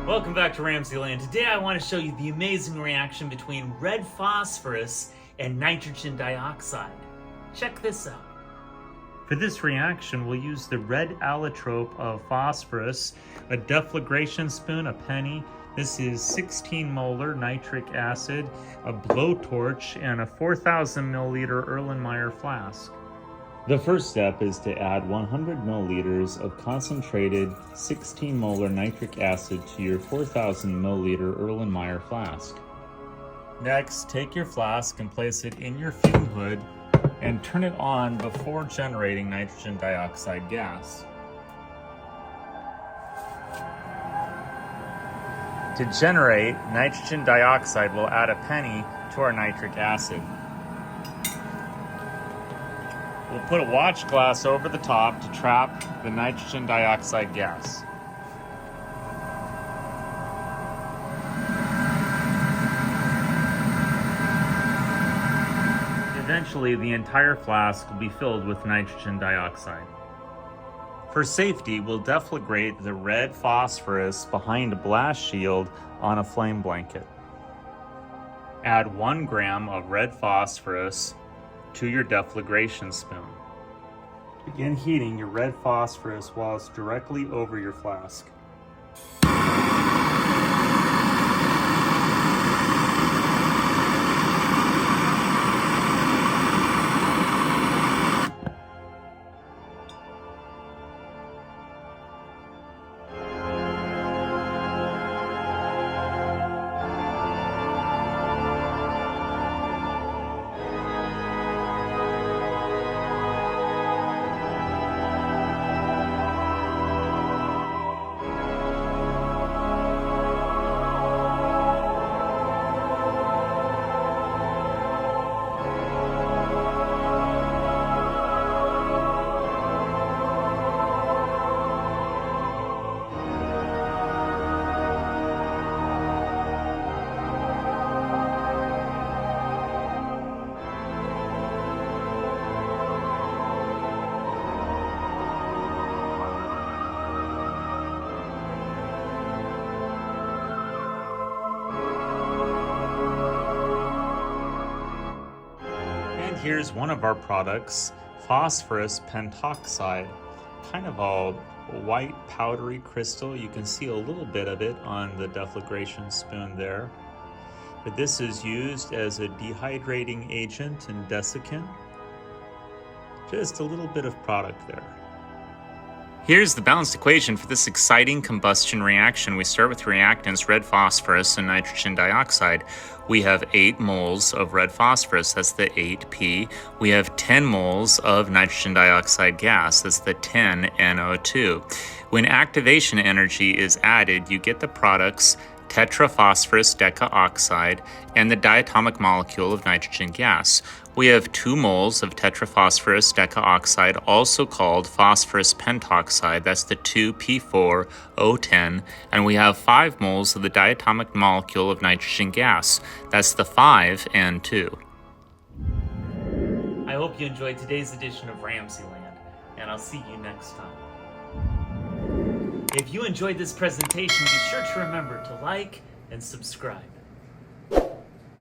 Welcome back to RamZland. Today I want to show you the amazing reaction between red phosphorus and nitrogen dioxide. Check this out. For this reaction, we'll use the red allotrope of phosphorus, a deflagration spoon, a penny. This is 16 molar nitric acid, a blowtorch, and a 4,000 milliliter Erlenmeyer flask. The first step is to add 100 milliliters of concentrated 16 molar nitric acid to your 4,000 milliliter Erlenmeyer flask. Next, take your flask and place it in your fume hood and turn it on before generating nitrogen dioxide gas. To generate nitrogen dioxide, we'll add a penny to our nitric acid. We'll put a watch glass over the top to trap the nitrogen dioxide gas. Eventually, the entire flask will be filled with nitrogen dioxide. For safety, we'll deflagrate the red phosphorus behind a blast shield on a flame blanket. Add 1 gram of red phosphorus to your deflagration spoon. Begin heating your red phosphorus while it's directly over your flask. Here's one of our products, phosphorus pentoxide, kind of a white powdery crystal. You can see a little bit of it on the deflagration spoon there. But this is used as a dehydrating agent and desiccant. Just a little bit of product there. Here's the balanced equation for this exciting combustion reaction. We start with reactants, red phosphorus and nitrogen dioxide. We have 8 moles of red phosphorus, that's the 8P. We have 10 moles of nitrogen dioxide gas, that's the 10NO2. When activation energy is added, you get the products tetraphosphorus decaoxide and the diatomic molecule of nitrogen gas. We have 2 moles of tetraphosphorus decaoxide, also called phosphorus pentoxide, that's the 2P4O10, and we have 5 moles of the diatomic molecule of nitrogen gas, that's the 5N2. I hope you enjoyed today's edition of RamZland, and I'll see you next time. If you enjoyed this presentation, be sure to remember to like and subscribe.